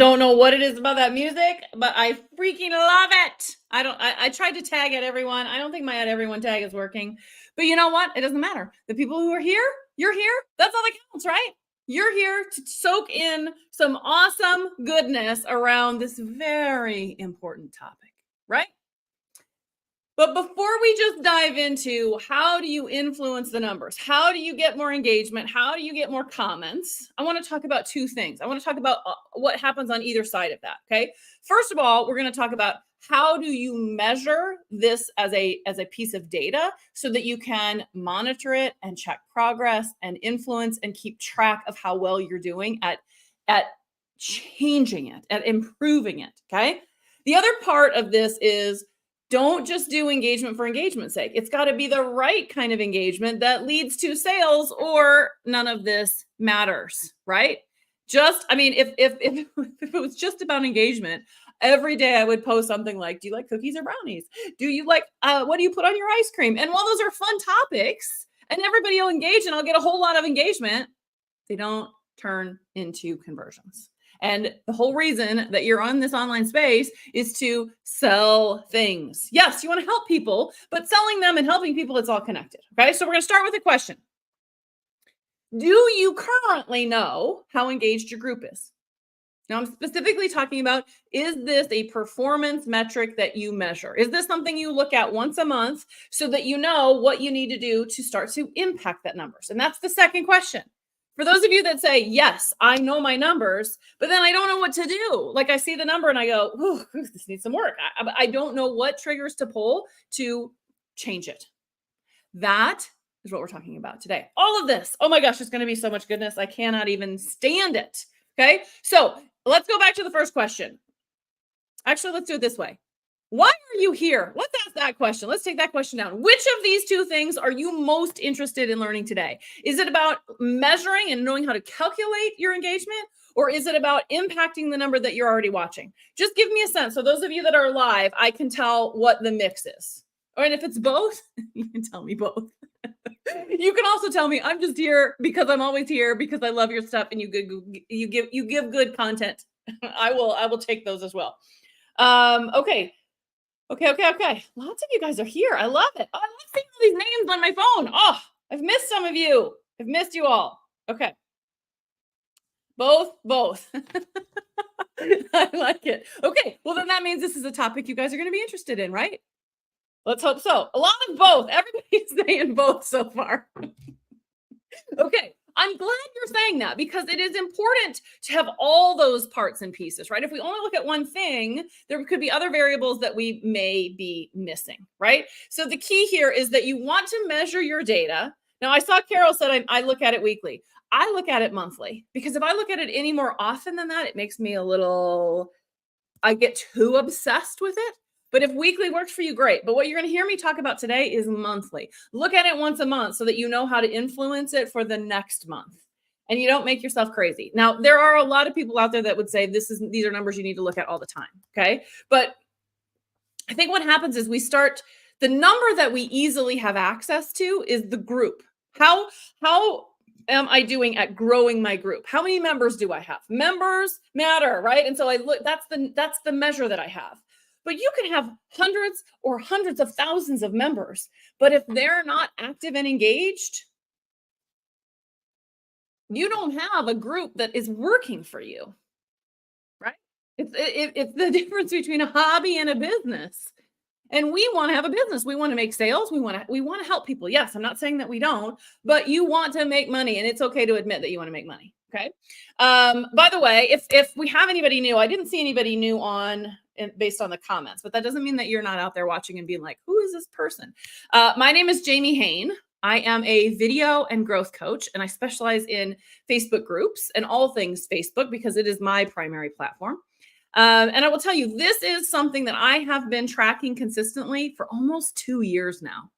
Don't know what it is about that music, but I freaking love it. I tried to tag at everyone. I don't think my at everyone tag is working. But you know what? It doesn't matter. The people who are here, you're here. That's all that counts, right? You're here to soak in some awesome goodness around this very important topic, right? But before we just dive into how do you influence the numbers, how do you get more engagement, how do you get more comments, I want to talk about two things. I want to talk about what happens on either side of that. Okay. First of all, we're going to talk about how do you measure this as a piece of data so that you can monitor it and check progress and influence and keep track of how well you're doing at changing it, at improving it. Okay. The other part of this is don't just do engagement for engagement's sake. It's got to be the right kind of engagement that leads to sales, or none of this matters, right? If it was just about engagement, every day I would post something like, do you like cookies or brownies? Do you like, what do you put on your ice cream? And while those are fun topics and everybody will engage and I'll get a whole lot of engagement, they don't turn into conversions. And the whole reason that you're on this online space is to sell things. Yes, you want to help people, but selling them and helping people, it's all connected. Okay, so we're going to start with a question. Do you currently know how engaged your group is? Now, I'm specifically talking about, is this a performance metric that you measure? Is this something you look at once a month so that you know what you need to do to start to impact that numbers? And that's the second question. For those of you that say, yes, I know my numbers, but then I don't know what to do. Like I see the number and I go, this needs some work. I don't know what triggers to pull to change it. That is what we're talking about today. All of this. Oh my gosh, it's going to be so much goodness. I cannot even stand it. Okay. So let's go back to the first question. Actually, let's do it this way. Why are you here? Let's ask that question. Let's take that question down. Which of these two things are you most interested in learning today? Is it about measuring and knowing how to calculate your engagement? Or is it about impacting the number that you're already watching? Just give me a sense. So those of you that are live, I can tell what the mix is. And if it's both, you can tell me both. You can also tell me I'm just here because I'm always here because I love your stuff and you give good content. I will take those as well. Okay. Lots of you guys are here. I love it. Oh, I love seeing all these names on my phone. Oh, I've missed some of you. I've missed you all. Okay. Both. I like it. Okay. Well, then that means this is a topic you guys are going to be interested in, right? Let's hope so. A lot of both. Everybody's saying both so far. Okay. I'm glad you're saying that because it is important to have all those parts and pieces, right? If we only look at one thing, there could be other variables that we may be missing, right? So the key here is that you want to measure your data. Now, I saw Carol said I look at it weekly. I look at it monthly because if I look at it any more often than that, it makes me I get too obsessed with it. But if weekly works for you, great. But what you're going to hear me talk about today is monthly. Look at it once a month so that you know how to influence it for the next month. And you don't make yourself crazy. Now, there are a lot of people out there that would say these are numbers you need to look at all the time. Okay. But I think what happens is the number that we easily have access to is the group. How am I doing at growing my group? How many members do I have? Members matter, right? And so that's the measure that I have. But you can have hundreds of thousands of members, but if they're not active and engaged, you don't have a group that is working for you, right? It's the difference between a hobby and a business. And we want to have a business. We want to make sales. We want to help people. Yes, I'm not saying that we don't, but you want to make money, and it's okay to admit that you want to make money. Okay. By the way, if we have anybody new, I didn't see anybody new based on the comments, but that doesn't mean that you're not out there watching and being like, who is this person? My name is Jamie Hain. I am a video and growth coach, and I specialize in Facebook groups and all things Facebook because it is my primary platform. And I will tell you, this is something that I have been tracking consistently for almost 2 years now.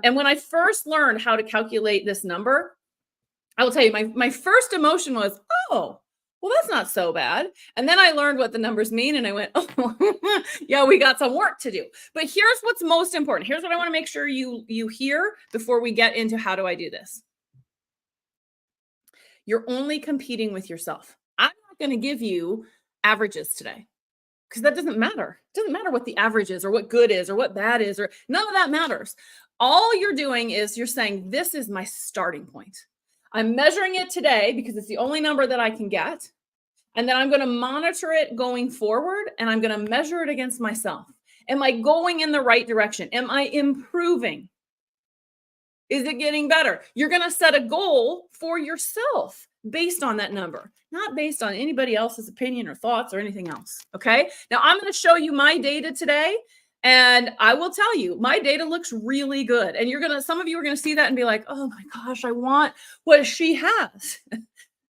And when I first learned how to calculate this number, I will tell you, my first emotion was, oh, well, that's not so bad. And then I learned what the numbers mean and I went, oh, yeah, we got some work to do. But here's what's most important. Here's what I want to make sure you hear before we get into how do I do this. You're only competing with yourself. I'm not going to give you averages today because that doesn't matter. It doesn't matter what the average is or what good is or what bad is, or none of that matters. All you're doing is you're saying, this is my starting point. I'm measuring it today because it's the only number that I can get. And then I'm going to monitor it going forward, and I'm going to measure it against myself. Am I going in the right direction? Am I improving? Is it getting better? You're going to set a goal for yourself based on that number, not based on anybody else's opinion or thoughts or anything else. Okay. Now I'm going to show you my data today, and I will tell you my data looks really good. And some of you are going to see that and be like, oh my gosh, I want what she has.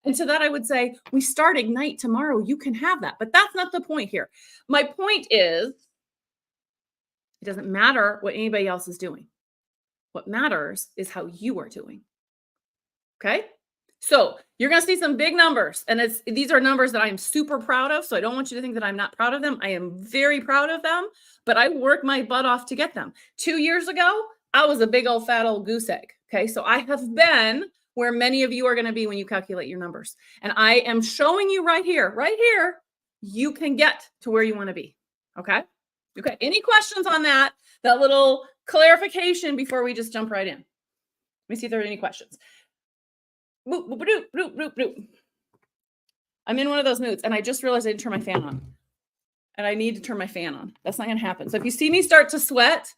And to that, I would say, we start Ignite tomorrow. You can have that. But that's not the point here. My point is, it doesn't matter what anybody else is doing. What matters is how you are doing. Okay? So you're going to see some big numbers. And these are numbers that I am super proud of. So I don't want you to think that I'm not proud of them. I am very proud of them. But I worked my butt off to get them. 2 years ago, I was a big old fat old goose egg. Okay? So I have been where many of you are going to be when you calculate your numbers. And I am showing you right here, you can get to where you want to be. Okay. Okay. Any questions on that little clarification before we just jump right in? Let me see if there are any questions. Boop, boop, boop, boop, boop, boop. I'm in one of those moods, and I just realized I didn't turn my fan on. And I need to turn my fan on. That's not going to happen. So if you see me start to sweat,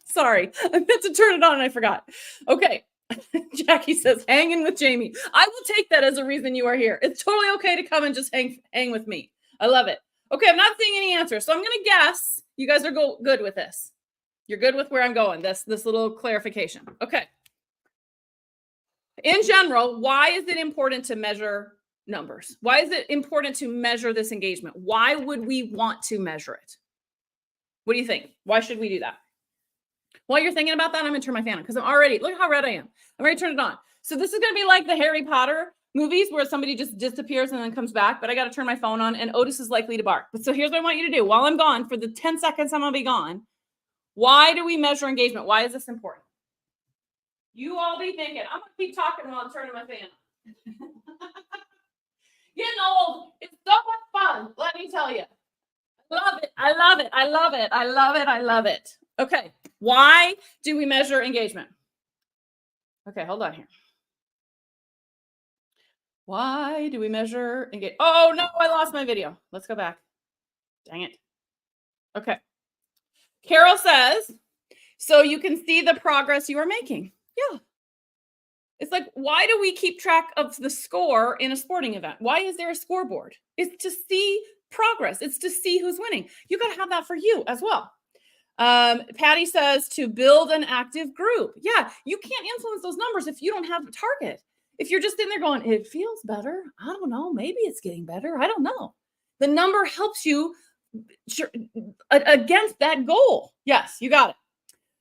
sorry, I meant to turn it on and I forgot. Okay. Jackie says, hanging with Jamie. I will take that as a reason you are here. It's totally okay to come and just hang with me. I love it. Okay, I'm not seeing any answers. So I'm going to guess you guys are good with this. You're good with where I'm going, this little clarification. Okay. In general, why is it important to measure numbers? Why is it important to measure this engagement? Why would we want to measure it? What do you think? Why should we do that? While you're thinking about that, I'm going to turn my fan on because I'm already, look how red I am. I'm ready to turn it on. So this is going to be like the Harry Potter movies where somebody just disappears and then comes back, but I got to turn my phone on and Otis is likely to bark. But so here's what I want you to do. While I'm gone, for the 10 seconds I'm going to be gone, why do we measure engagement? Why is this important? You all be thinking, I'm going to keep talking while I'm turning my fan on. Getting old, it's so much fun. Let me tell you. I love it. I love it. I love it. I love it. I love it. Okay. Why do we measure engagement? Okay, hold on here. Why do we measure engagement? Oh, no, I lost my video. Let's go back. Dang it. Okay. Carol says, so you can see the progress you are making. Yeah. It's like, why do we keep track of the score in a sporting event? Why is there a scoreboard? It's to see progress. It's to see who's winning. You got to have that for you as well. Patty says to build an active group. Yeah, you can't influence those numbers if you don't have a target. If you're just in there going, it feels better. I don't know. Maybe it's getting better. I don't know. The number helps you against that goal. Yes, you got it.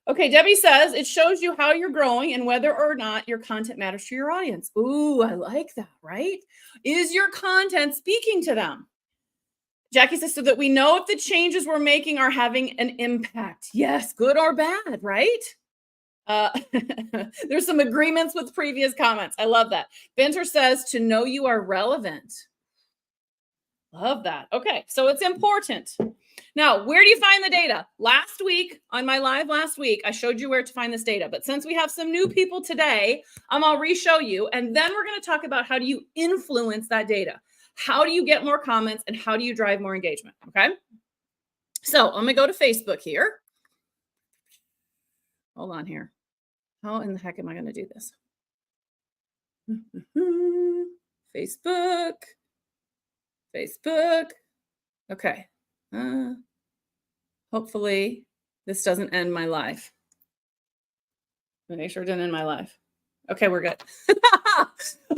Okay, Debbie says it shows you how you're growing and whether or not your content matters to your audience. Ooh, I like that, right? Is your content speaking to them? Jackie says, so that we know if the changes we're making are having an impact. Yes, good or bad, right? There's some agreements with previous comments. I love that. Benter says to know you are relevant. Love that. Okay, so it's important. Now, where do you find the data? Last week, on my live last week, I showed you where to find this data. But since we have some new people today, I'll re-show you. And then we're going to talk about how do you influence that data? How do you get more comments and how do you drive more engagement? Okay. So I'm going to go to Facebook here. Hold on here. How in the heck am I going to do this? Facebook. Okay. Hopefully this doesn't end my life. Make sure it didn't end my life. Okay, we're good.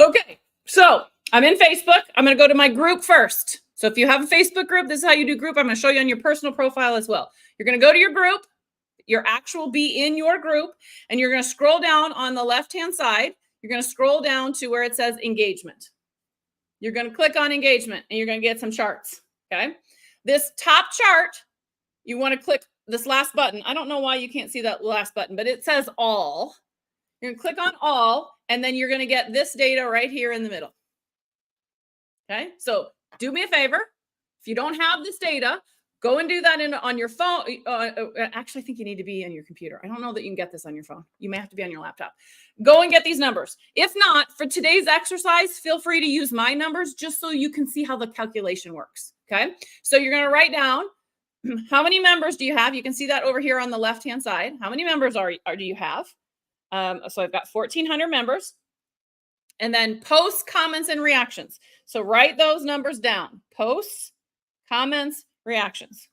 Okay, so I'm in Facebook. I'm going to go to my group first. So if you have a Facebook group, this is how you do group. I'm going to show you on your personal profile as well. You're going to go to your group, your actual be in your group, and you're going to scroll down on the left-hand side. You're going to scroll down to where it says engagement. You're going to click on engagement and you're going to get some charts. Okay. This top chart, you want to click this last button. I don't know why you can't see that last button, but it says all. You're going to click on all, and then you're going to get this data right here in the middle. Okay. So do me a favor. If you don't have this data, go and do that on your phone. Actually, I think you need to be on your computer. I don't know that you can get this on your phone. You may have to be on your laptop. Go and get these numbers. If not, for today's exercise, feel free to use my numbers just so you can see how the calculation works. Okay. So you're going to write down how many members do you have? You can see that over here on the left-hand side. How many members do you have? So I've got 1,400 members. And then posts, comments, and reactions. So write those numbers down. Posts, comments, reactions.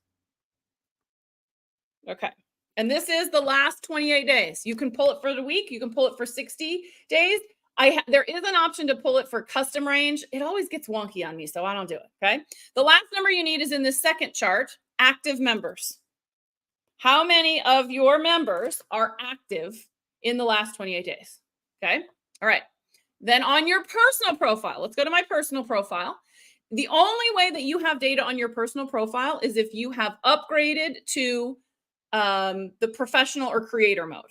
Okay. And this is the last 28 days. You can pull it for the week. You can pull it for 60 days. There is an option to pull it for custom range. It always gets wonky on me, so I don't do it. Okay. The last number you need is in this second chart, active members. How many of your members are active in the last 28 days? Okay. All right. Then on your personal profile, let's go to my personal profile. The only way that you have data on your personal profile is if you have upgraded to the professional or creator mode.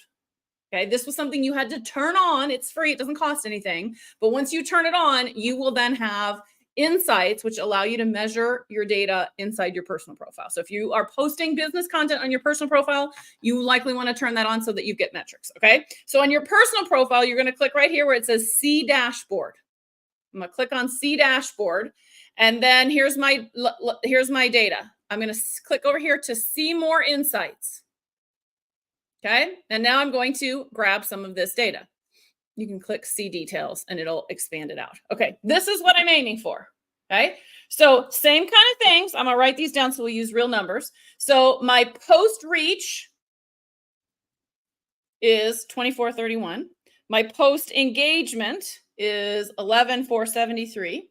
Okay, this was something you had to turn on. It's free, it doesn't cost anything. But once you turn it on, you will then have insights, which allow you to measure your data inside your personal profile. So if you are posting business content on your personal profile, you likely want to turn that on so that you get metrics. Okay, so on your personal profile, you're going to click right here where it says See Dashboard. I'm going to click on See Dashboard. And then here's my data. I'm going to click over here to See More Insights. Okay, and now I'm going to grab some of this data. You can click See Details and it'll expand it out. Okay, this is what I'm aiming for. Okay, so same kind of things. I'm going to write these down so we'll use real numbers. So my post reach is 2431. My post engagement is 11,473.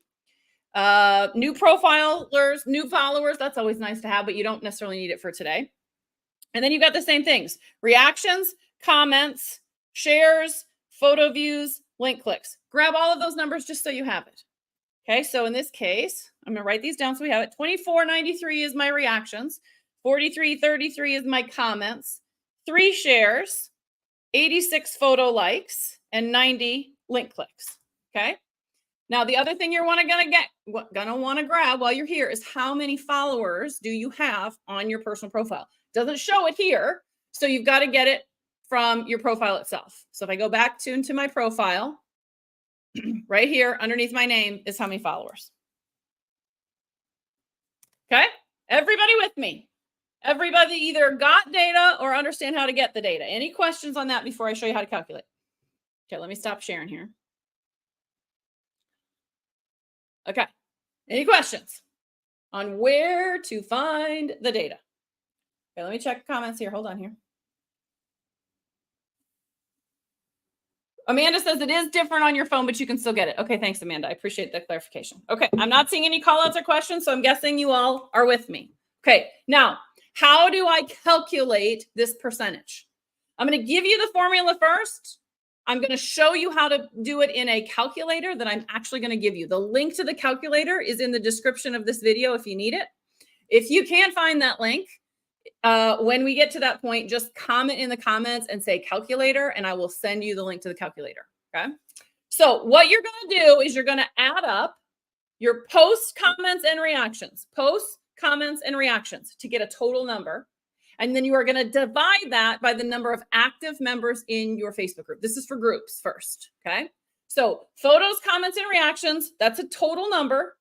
New profilers, new followers, that's always nice to have, but you don't necessarily need it for today. And then you got the same things: reactions, comments, shares, photo views, link clicks. Grab all of those numbers just so you have it. Okay, so in this case, I'm going to write these down so we have it. 2493 is my reactions. 4333 is my comments. 3 shares, 86 photo likes, and 90 link clicks. Okay. Now, the other thing you're gonna want to grab while you're here is how many followers do you have on your personal profile? Doesn't show it here, so you've got to get it from your profile itself. So if I go back into my profile, right here underneath my name is how many followers. Okay, everybody with me? Everybody either got data or understand how to get the data. Any questions on that before I show you how to calculate? Okay, let me stop sharing here. Okay, any questions on where to find the data? Okay, let me check comments here. Hold on here. Amanda says it is different on your phone, but you can still get it. Okay, thanks, Amanda. I appreciate the clarification. Okay, I'm not seeing any call outs or questions, so I'm guessing you all are with me. Okay, now, how do I calculate this percentage? I'm going to give you the formula first. I'm going to show you how to do it in a calculator that I'm actually going to give you. The link to the calculator is in the description of this video if you need it. If you can't find that link, when we get to that point, just comment in the comments and say calculator, and I will send you the link to the calculator. Okay. So what you're going to do is you're going to add up your posts, comments, and reactions. Posts, comments, and reactions to get a total number. And then you are going to divide that by the number of active members in your Facebook group. This is for groups first. Okay. So photos, comments, and reactions, that's a total number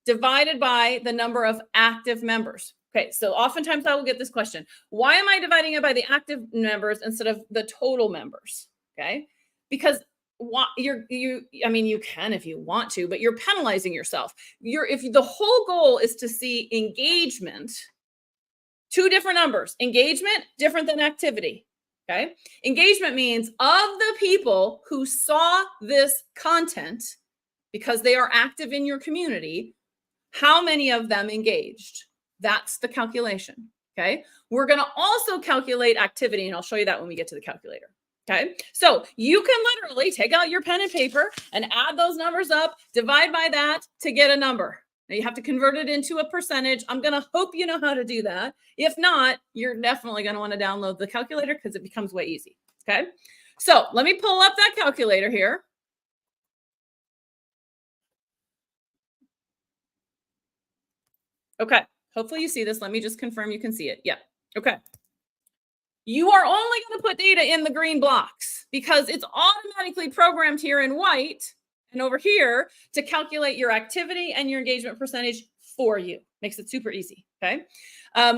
divided by the number of active members. Okay, so oftentimes I will get this question: why am I dividing it by the active members instead of the total members? Okay, because I mean, you can if you want to, but you're penalizing yourself. If the whole goal is to see engagement, two different numbers. Engagement different than activity. Okay, engagement means of the people who saw this content because they are active in your community, how many of them engaged? That's the calculation. Okay. We're going to also calculate activity, and I'll show you that when we get to the calculator. Okay. So you can literally take out your pen and paper and add those numbers up, divide by that to get a number. Now you have to convert it into a percentage. I'm going to hope you know how to do that. If not, you're definitely going to want to download the calculator because it becomes way easy. Okay. So let me pull up that calculator here. Okay. Hopefully you see this. Let me just confirm you can see it. Yeah. Okay. You are only going to put data in the green blocks because it's automatically programmed here in white and over here to calculate your activity and your engagement percentage for you. Makes it super easy. Okay.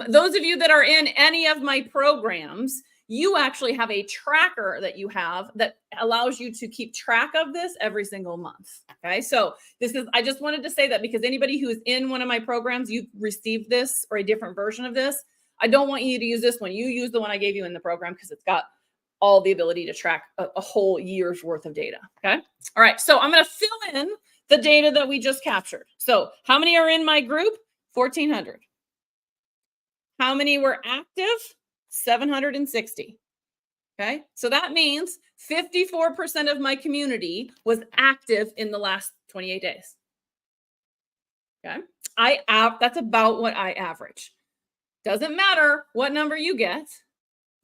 Those of you that are in any of my programs, you actually have a tracker that you have that allows you to keep track of this every single month. Okay. So I just wanted to say that because anybody who's in one of my programs, you've received this or a different version of this. I don't want you to use this one. You use the one I gave you in the program because it's got all the ability to track a whole year's worth of data. Okay. All right. So I'm going to fill in the data that we just captured. So how many are in my group? 1,400. How many were active? 760. Okay. So that means 54% of my community was active in the last 28 days. Okay. That's about what I average. Doesn't matter what number you get.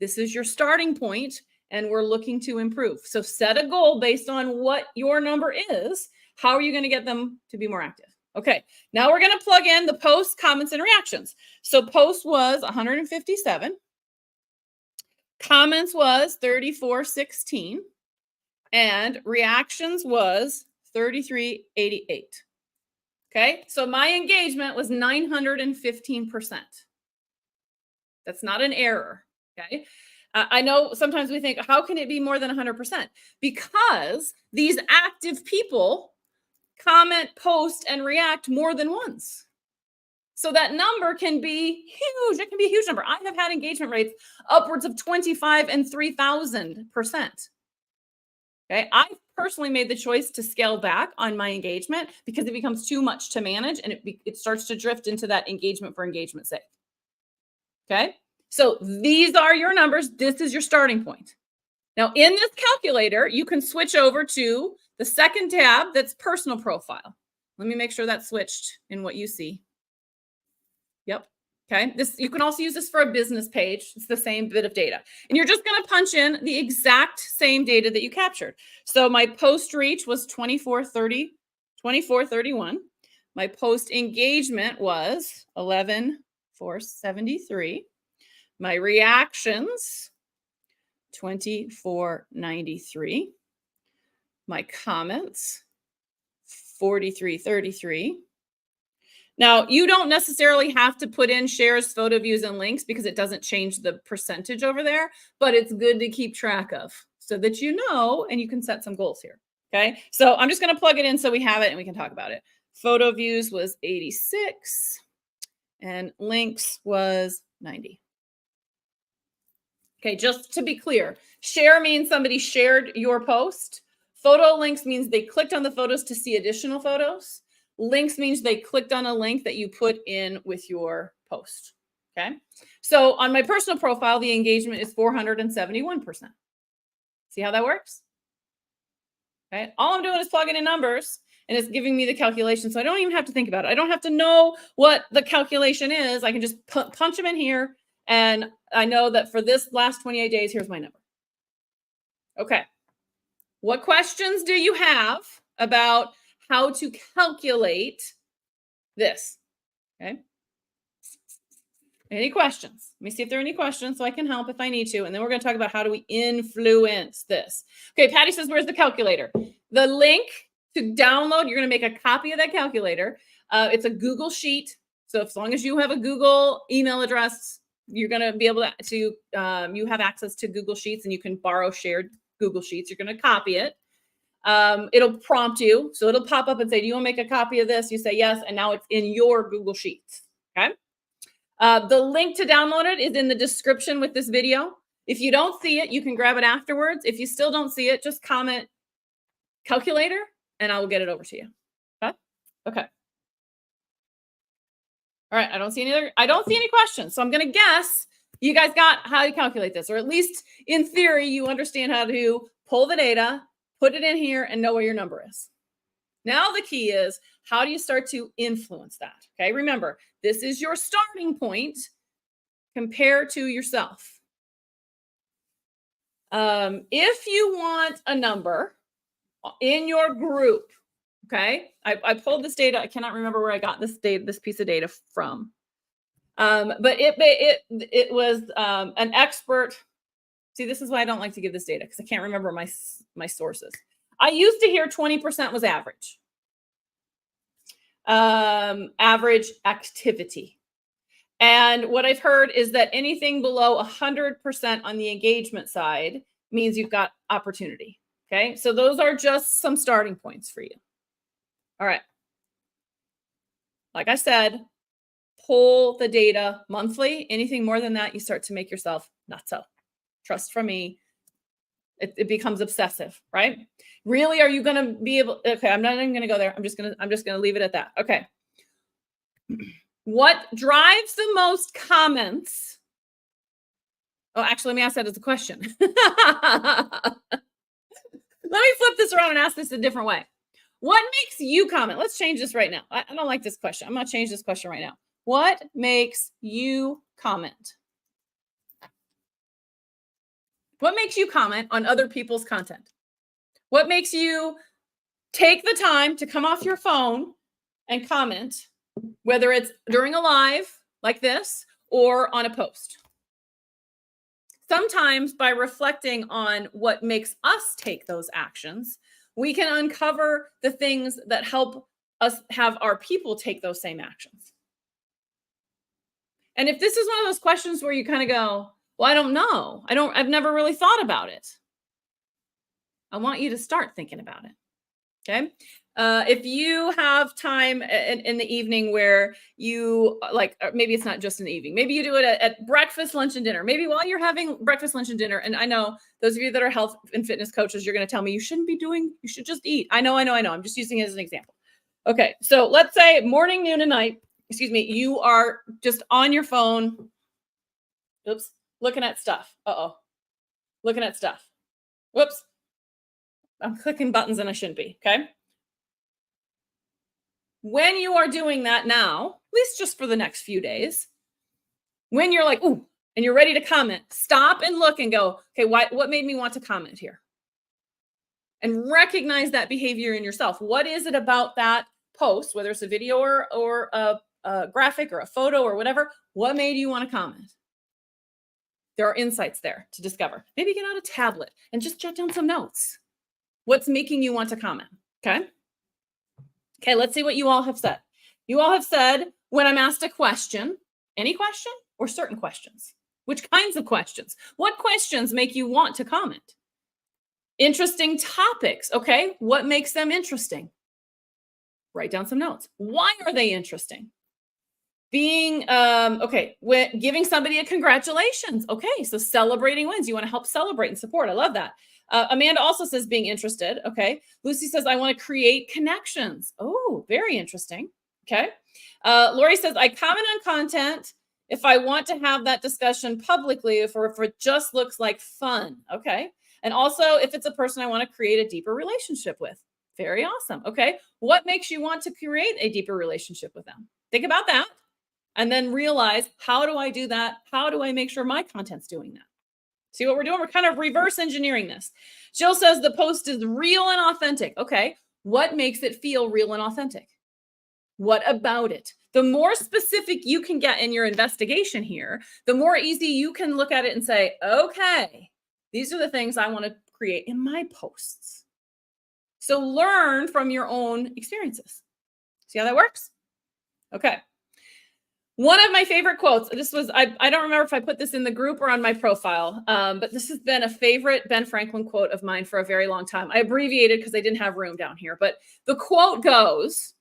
This is your starting point, and we're looking to improve. So set a goal based on what your number is. How are you going to get them to be more active? Okay, now we're going to plug in the posts, comments, and reactions. So post was 157. Comments was 3416. And reactions was 3388. Okay, so my engagement was 915%. That's not an error. Okay. I know sometimes we think, how can it be more than 100%? Because these active people comment, post, and react more than once. So that number can be huge. It can be a huge number. I have had engagement rates upwards of 25 and 3,000%. Okay. I personally made the choice to scale back on my engagement because it becomes too much to manage and it starts to drift into that engagement for engagement's sake. Okay. So these are your numbers. This is your starting point. Now in this calculator, you can switch over to the second tab that's personal profile. Let me make sure that's switched in what you see. Yep. Okay. You can also use this for a business page. It's the same bit of data. And you're just going to punch in the exact same data that you captured. So my post reach was 2431. My post engagement was 11,473. My reactions, 2493. My comments, 4333. Now, you don't necessarily have to put in shares, photo views, and links because it doesn't change the percentage over there, but it's good to keep track of so that you know and you can set some goals here. Okay, so I'm just going to plug it in so we have it and we can talk about it. Photo views was 86 and links was 90. Okay, just to be clear, share means somebody shared your post. Photo links means they clicked on the photos to see additional photos. Links means they clicked on a link that you put in with your post. Okay, so on my personal profile, the engagement is 471%. See how that works? Okay, all I'm doing is plugging in numbers and it's giving me the calculation. So I don't even have to think about it. I don't have to know what the calculation is. I can just punch them in here. And I know that for this last 28 days, here's my number. Okay. What questions do you have about how to calculate this? Okay. Any questions? Let me see if there are any questions so I can help if I need to. And then we're going to talk about how do we influence this. Okay. Patty says, where's the calculator? The link to download, you're going to make a copy of that calculator. It's a Google Sheet. So as long as you have a Google email address, you're going to be able to you have access to Google Sheets and you can borrow shared Google Sheets. You're going to copy it. It'll prompt you. So it'll pop up and say, do you want to make a copy of this? You say yes. And now it's in your Google Sheets. Okay. The link to download it is in the description with this video. If you don't see it, you can grab it afterwards. If you still don't see it, just comment calculator and I will get it over to you. Okay. Okay. All right, I don't see any questions. So I'm going to guess you guys got how to calculate this, or at least in theory, you understand how to pull the data, put it in here and know where your number is. Now the key is, how do you start to influence that? Okay, remember, this is your starting point. Compare to yourself. If you want a number in your group Okay. I pulled this data. I cannot remember where I got this data, this piece of data from. But it was an expert. See, this is why I don't like to give this data, because I can't remember my sources. I used to hear 20% was average. Average activity. And what I've heard is that anything below 100% on the engagement side means you've got opportunity. Okay. So those are just some starting points for you. All right. Like I said, pull the data monthly. Anything more than that, you start to make yourself nutso. Trust from me. It becomes obsessive, right? Really, are you going to be able? Okay, I'm not even going to go there. I'm just going to leave it at that. Okay. What drives the most comments? Oh, actually, let me ask that as a question. Let me flip this around and ask this a different way. What makes you comment? Let's change this right now. I don't like this question. I'm going to change this question right now. What makes you comment? What makes you comment on other people's content? What makes you take the time to come off your phone and comment, whether it's during a live like this or on a post? Sometimes by reflecting on what makes us take those actions, we can uncover the things that help us have our people take those same actions. And if this is one of those questions where you kind of go, well, I don't know. I've never really thought about it. I want you to start thinking about it. Okay. If you have time in the evening where you like, maybe it's not just in the evening, maybe you do it at breakfast, lunch, and dinner, maybe while you're having breakfast, lunch, and dinner. And I know those of you that are health and fitness coaches, you're going to tell me you should just eat. I know. I'm just using it as an example. Okay. So let's say morning, noon, and night, you are just on your phone. Oops. Looking at stuff. Looking at stuff. Whoops. I'm clicking buttons and I shouldn't be. Okay. When you are doing that now, at least just for the next few days, when you're like, ooh, and you're ready to comment, stop and look and go, okay, what made me want to comment here? And recognize that behavior in yourself. What is it about that post, whether it's a video or a graphic or a photo or whatever, what made you want to comment? There are insights there to discover. Maybe get out a tablet and just jot down some notes. What's making you want to comment? Okay. Okay, let's see what you all have said. You all have said, when I'm asked a question, any question or certain questions? Which kinds of questions? What questions make you want to comment? Interesting topics. Okay, what makes them interesting? Write down some notes. Why are they interesting? Being giving somebody a congratulations. Okay, so celebrating wins. You want to help celebrate and support. I love that. Amanda also says being interested. Okay. Lucy says I want to create connections. Oh, very interesting. Okay. Lori says I comment on content if I want to have that discussion publicly, if it just looks like fun. Okay. And also if it's a person I want to create a deeper relationship with. Very awesome. Okay. What makes you want to create a deeper relationship with them? Think about that. And then realize, how do I do that? How do I make sure my content's doing that? See what we're doing? We're kind of reverse engineering this. Jill says the post is real and authentic. Okay. What makes it feel real and authentic? What about it? The more specific you can get in your investigation here, the more easy you can look at it and say, okay, these are the things I want to create in my posts. So learn from your own experiences. See how that works? Okay. One of my favorite quotes, I don't remember if I put this in the group or on my profile, but this has been a favorite Ben Franklin quote of mine for a very long time. I abbreviated because I didn't have room down here, but the quote goes,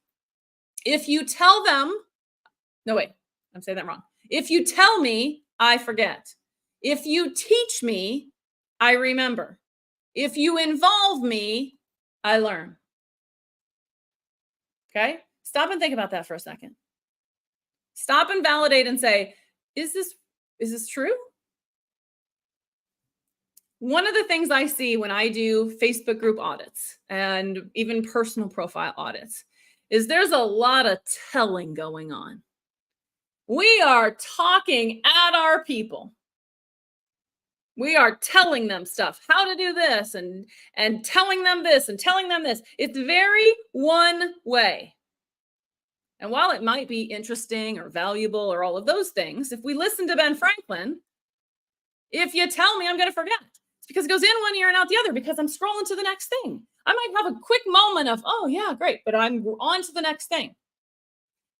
if you tell them, no, wait, I'm saying that wrong. If you tell me, I forget. If you teach me, I remember. If you involve me, I learn. Okay? Stop and think about that for a second. Stop and validate and say, is this true? One of the things I see when I do Facebook group audits and even personal profile audits is there's a lot of telling going on. We are talking at our people. We are telling them stuff, how to do this and telling them this and telling them this. It's very one way. And while it might be interesting or valuable or all of those things, if we listen to Ben Franklin, if you tell me, I'm going to forget. It's because it goes in one ear and out the other because I'm scrolling to the next thing. I might have a quick moment of, oh, yeah, great, but I'm on to the next thing.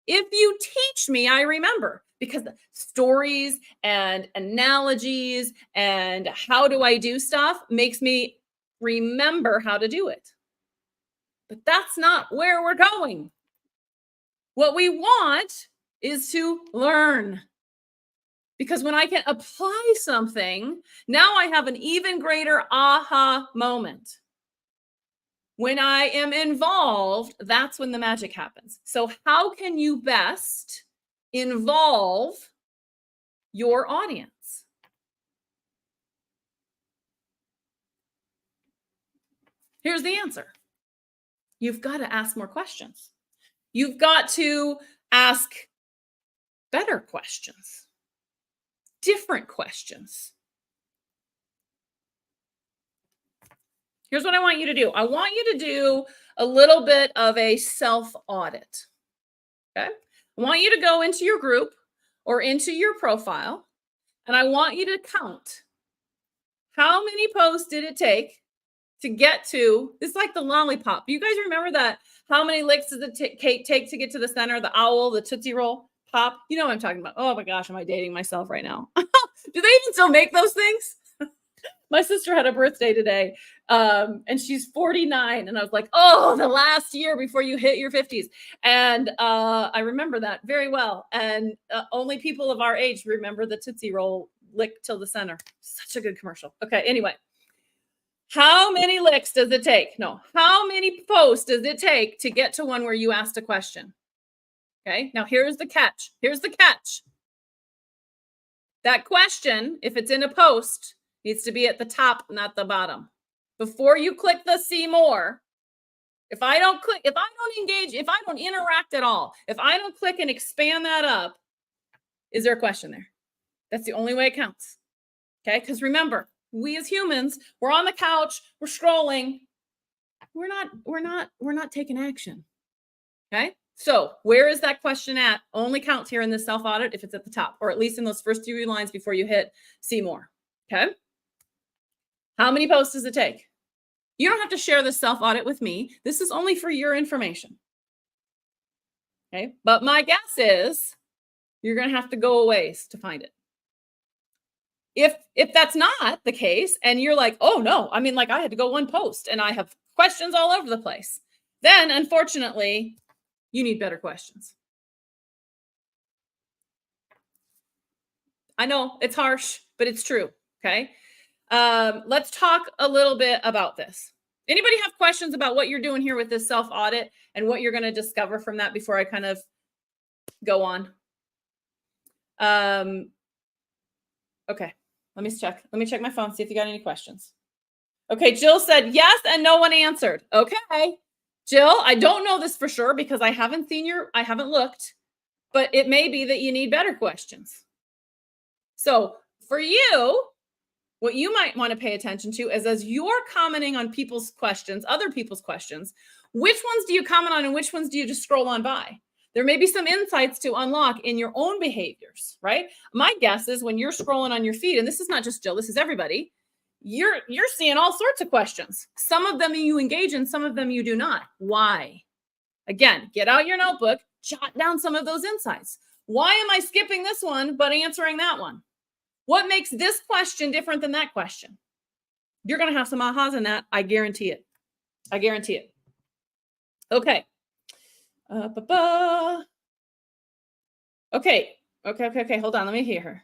If you teach me, I remember, because the stories and analogies and how do I do stuff makes me remember how to do it. But that's not where we're going. What we want is to learn. Because when I can apply something, now I have an even greater aha moment. When I am involved, that's when the magic happens. So how can you best involve your audience? Here's the answer. You've got to ask more questions. You've got to ask better questions, different questions. Here's what I want you to do. I want you to do a little bit of a self-audit. Okay? I want you to go into your group or into your profile, and I want you to count how many posts did it take to get to, it's like the lollipop. You guys remember that? How many licks does it take to get to the center? The owl, the Tootsie Roll pop. You know what I'm talking about. Oh my gosh, am I dating myself right now? Do they even still make those things? My sister had a birthday today, and she's 49. And I was like, oh, the last year before you hit your 50s. And I remember that very well. And only people of our age remember the Tootsie Roll lick till the center. Such a good commercial. Okay, anyway. How many licks does it take? No, how many posts does it take to get to one where you asked a question? Okay, now here's the catch. Here's the catch. That question, if it's in a post, needs to be at the top, not the bottom. Before you click the see more, if I don't click, if I don't engage, if I don't interact at all, if I don't click and expand that up, is there a question there? That's the only way it counts. Okay, because remember, we as humans, we're on the couch, we're scrolling, we're not taking action. Okay, so where is that question at? Only counts here in this self-audit if it's at the top, or at least in those first few lines before you hit see more. Okay, how many posts does it take? You don't have to share this self-audit with me. This is only for your information. Okay, but my guess is you're going to have to go a ways to find it. If that's not the case and you're like, oh no, I mean, like I had to go one post and I have questions all over the place, then unfortunately you need better questions. I know it's harsh, but it's true. Okay. Let's talk a little bit about this. Anybody have questions about what you're doing here with this self-audit and what you're going to discover from that before I kind of go on? Okay. Let me check my phone, see if you got any questions. Okay, Jill said yes, and no one answered. Okay, Jill, I don't know this for sure because I haven't looked, but it may be that you need better questions. So for you, what you might want to pay attention to is as you're commenting on people's questions, other people's questions, which ones do you comment on and which ones do you just scroll on by? There may be some insights to unlock in your own behaviors, right? My guess is when you're scrolling on your feed, and this is not just Jill, this is everybody, you're seeing all sorts of questions. Some of them you engage in, some of them you do not. Why? Again, get out your notebook, jot down some of those insights. Why am I skipping this one but answering that one? What makes this question different than that question? You're going to have some ahas in that. I guarantee it. I guarantee it. Okay. Okay. Hold on. Let me hear her.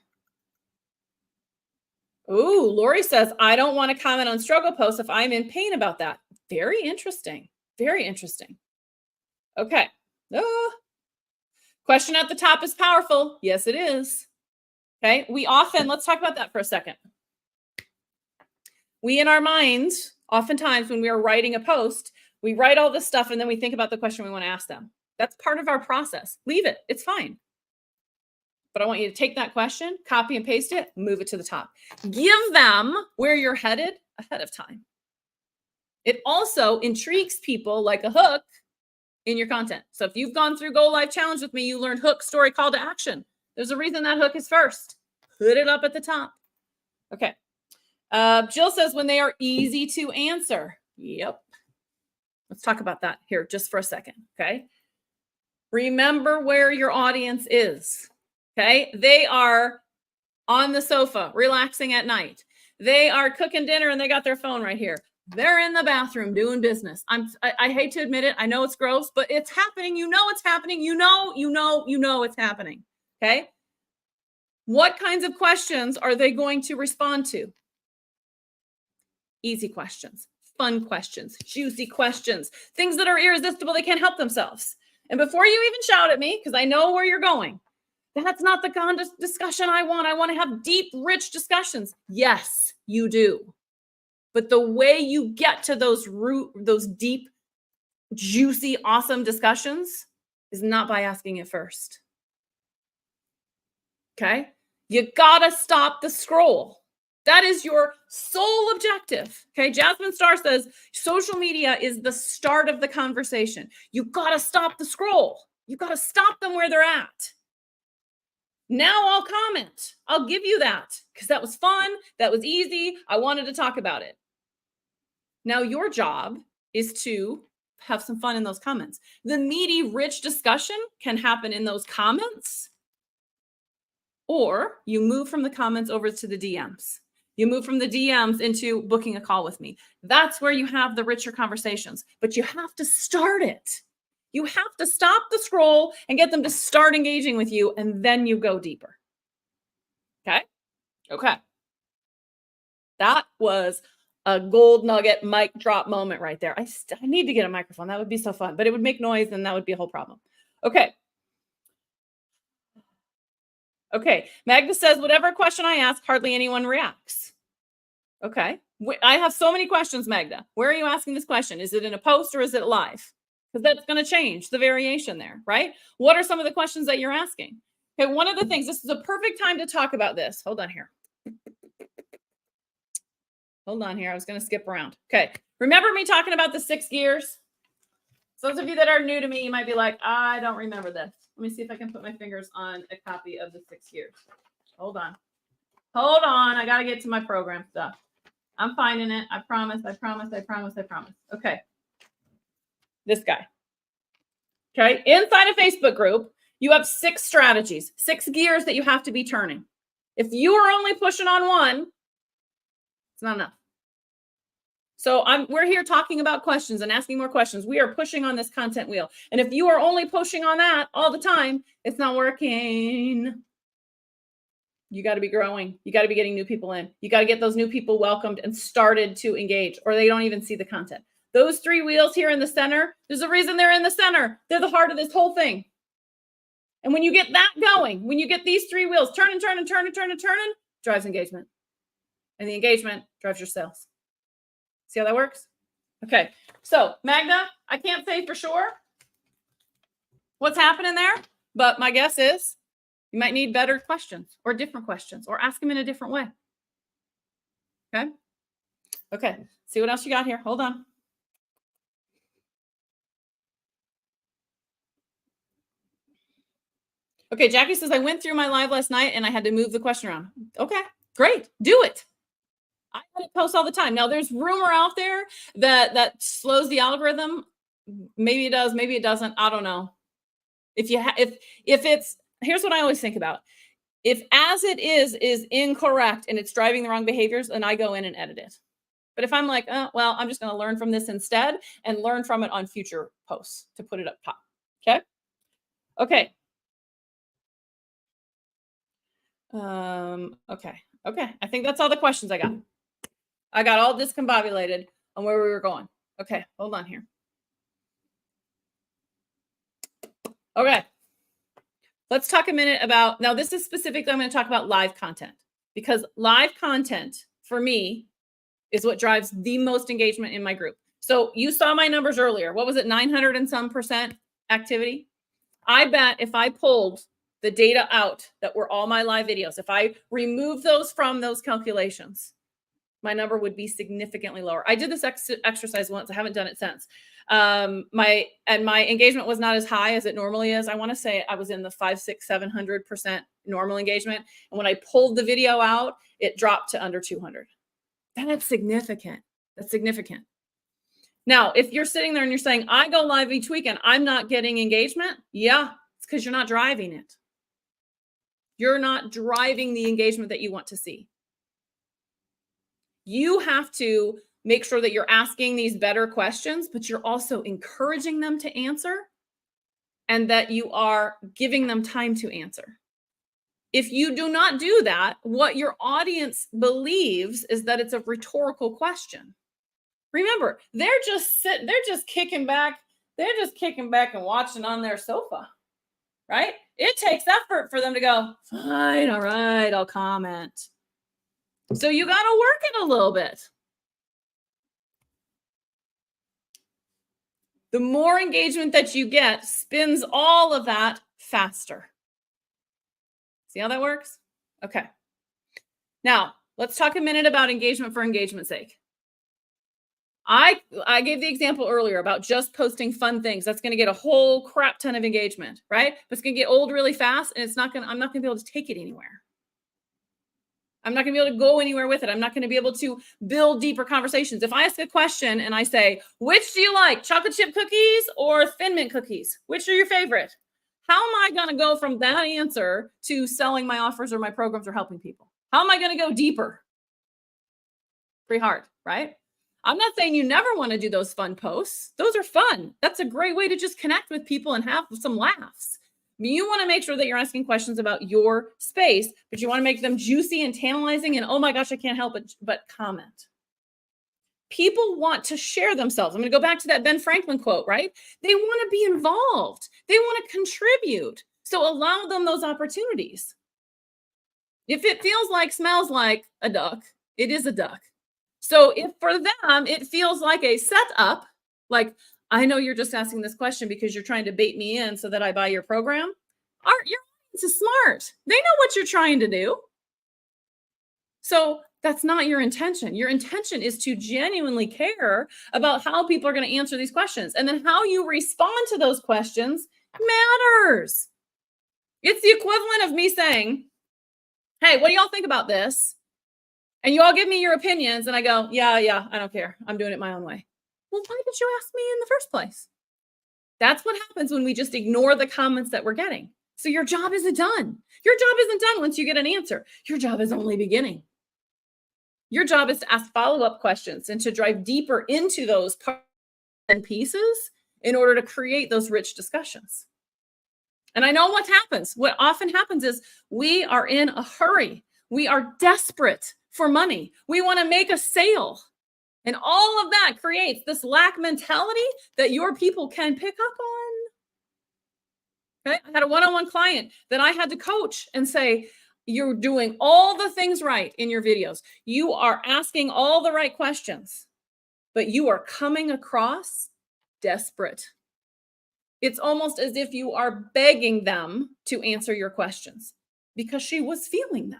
Ooh, Lori says, I don't want to comment on struggle posts if I'm in pain about that. Very interesting. Very interesting. Okay. Question at the top is powerful. Yes, it is. Okay. Let's talk about that for a second. We in our minds, oftentimes when we are writing a post, we write all this stuff and then we think about the question we want to ask them. That's part of our process. Leave it. It's fine. But I want you to take that question, copy and paste it, move it to the top. Give them where you're headed ahead of time. It also intrigues people like a hook in your content. So if you've gone through Go Live Challenge with me, you learned hook, story, call to action. There's a reason that hook is first. Put it up at the top. Okay. Jill says when they are easy to answer. Yep. Let's talk about that here just for a second. Okay. Remember where your audience is. Okay. They are on the sofa, relaxing at night. They are cooking dinner and they got their phone right here. They're in the bathroom doing business. I hate to admit it. I know it's gross, but it's happening. You know it's happening. You know it's happening. Okay. What kinds of questions are they going to respond to? Easy questions, fun questions, juicy questions, things that are irresistible. They can't help themselves. And before you even shout at me, because I know where you're going, that's not the kind of discussion I want. I want to have deep, rich discussions. Yes, you do. But the way you get to those deep, juicy, awesome discussions is not by asking it first. Okay? You gotta stop the scroll. That is your sole objective. Okay? Jasmine Starr says social media is the start of the conversation. You gotta stop the scroll. You gotta stop them where they're at. Now I'll comment. I'll give you that because that was fun. That was easy. I wanted to talk about it. Now your job is to have some fun in those comments. The meaty, rich discussion can happen in those comments, or you move from the comments over to the DMs. You move from the DMs into booking a call with me. That's where you have the richer conversations, but you have to start it. You have to stop the scroll and get them to start engaging with you, and then you go deeper. Okay? Okay. That was a gold nugget mic drop moment right there. I need to get a microphone. That would be so fun, but it would make noise and that would be a whole problem. Okay. Okay. Magda says, whatever question I ask, hardly anyone reacts. Okay. I have so many questions, Magda. Where are you asking this question? Is it in a post or is it live? Because that's going to change the variation there, right? What are some of the questions that you're asking? Okay. One of the things, this is a perfect time to talk about this. Hold on here. Hold on here. I was going to skip around. Okay. Remember me talking about the 6 gears? So those of you that are new to me, you might be like, I don't remember this. Let me see if I can put my fingers on a copy of the 6 gears. Hold on. Hold on. I got to get to my program stuff. I'm finding it. I promise. I promise. I promise. I promise. Okay. This guy. Okay. Inside a Facebook group, you have 6 strategies, 6 gears that you have to be turning. If you are only pushing on one, it's not enough. So we're here talking about questions and asking more questions. We are pushing on this content wheel. And if you are only pushing on that all the time, it's not working. You got to be growing. You got to be getting new people in. You got to get those new people welcomed and started to engage, or they don't even see the content. Those 3 wheels here in the center, there's a reason they're in the center. They're the heart of this whole thing. And when you get that going, when you get these 3 wheels turning, drives engagement. And the engagement drives your sales. See how that works? Okay. So Magda, I can't say for sure what's happening there, but my guess is you might need better questions or different questions or ask them in a different way. Okay. Okay. See what else you got here. Hold on. Okay. Jackie says, I went through my live last night and I had to move the question around. Okay, great. Do it. I post all the time. Now there's rumor out there that slows the algorithm. Maybe it does, maybe it doesn't. I don't know. If it's, here's what I always think about. If as it is incorrect and it's driving the wrong behaviors, then I go in and edit it. But if I'm like, oh, well, I'm just going to learn from this instead and learn from it on future posts to put it up top. Okay. Okay. Okay. I think that's all the questions I got. I got all discombobulated on where we were going. Okay, hold on here. Okay. Let's talk a minute about, now this is specifically, I'm going to talk about live content because live content for me is what drives the most engagement in my group. So you saw my numbers earlier. What was it? 900 and some % activity. I bet if I pulled the data out that were all my live videos, if I remove those from those calculations, my number would be significantly lower. I did this exercise once. I haven't done it since. My engagement was not as high as it normally is. I want to say I was in the 500, 600, 700% normal engagement. And when I pulled the video out, it dropped to under 200. That's significant. That's significant. Now, if you're sitting there and you're saying, I go live each week and I'm not getting engagement, yeah, it's because you're not driving it. You're not driving the engagement that you want to see. You have to make sure that you're asking these better questions, but you're also encouraging them to answer and that you are giving them time to answer. If you do not do that, what your audience believes is that it's a rhetorical question. Remember, they're just kicking back and watching on their sofa, right? It takes effort for them to go, fine, all right, I'll comment. So you got to work it a little bit. The more engagement that you get spins all of that faster. See how that works? Okay. Now, let's talk a minute about engagement for engagement's sake. I gave the example earlier about just posting fun things. That's going to get a whole crap ton of engagement, right? But it's going to get old really fast, and I'm not going to be able to take it anywhere. I'm not going to be able to go anywhere with it. I'm not going to be able to build deeper conversations. If I ask a question and I say, which do you like, chocolate chip cookies or Thin Mint cookies? Which are your favorite? How am I going to go from that answer to selling my offers or my programs or helping people? How am I going to go deeper? Pretty hard, right? I'm not saying you never want to do those fun posts. Those are fun. That's a great way to just connect with people and have some laughs. You want to make sure that you're asking questions about your space, but you want to make them juicy and tantalizing and, oh my gosh, I can't help it but comment. People want to share themselves. I'm going to go back to that Ben Franklin quote, right? They want to be involved. They want to contribute. So allow them those opportunities. If it feels like, smells like a duck, it is a duck. So if for them, it feels like a setup, like, I know you're just asking this question because you're trying to bait me in so that I buy your program. Your audience is smart. They know what you're trying to do. So that's not your intention. Your intention is to genuinely care about how people are going to answer these questions. And then how you respond to those questions matters. It's the equivalent of me saying, hey, what do y'all think about this? And you all give me your opinions. And I go, yeah, I don't care. I'm doing it my own way. Well, why did you ask me in the first place? That's what happens when we just ignore the comments that we're getting. So your job isn't done. Your job isn't done once you get an answer. Your job is only beginning. Your job is to ask follow-up questions and to drive deeper into those parts and pieces in order to create those rich discussions. And I know what happens. What often happens is we are in a hurry. We are desperate for money. We want to make a sale. And all of that creates this lack mentality that your people can pick up on. Okay? I had a one-on-one client that I had to coach and say, you're doing all the things right in your videos. You are asking all the right questions, but you are coming across desperate. It's almost as if you are begging them to answer your questions because she was feeling that.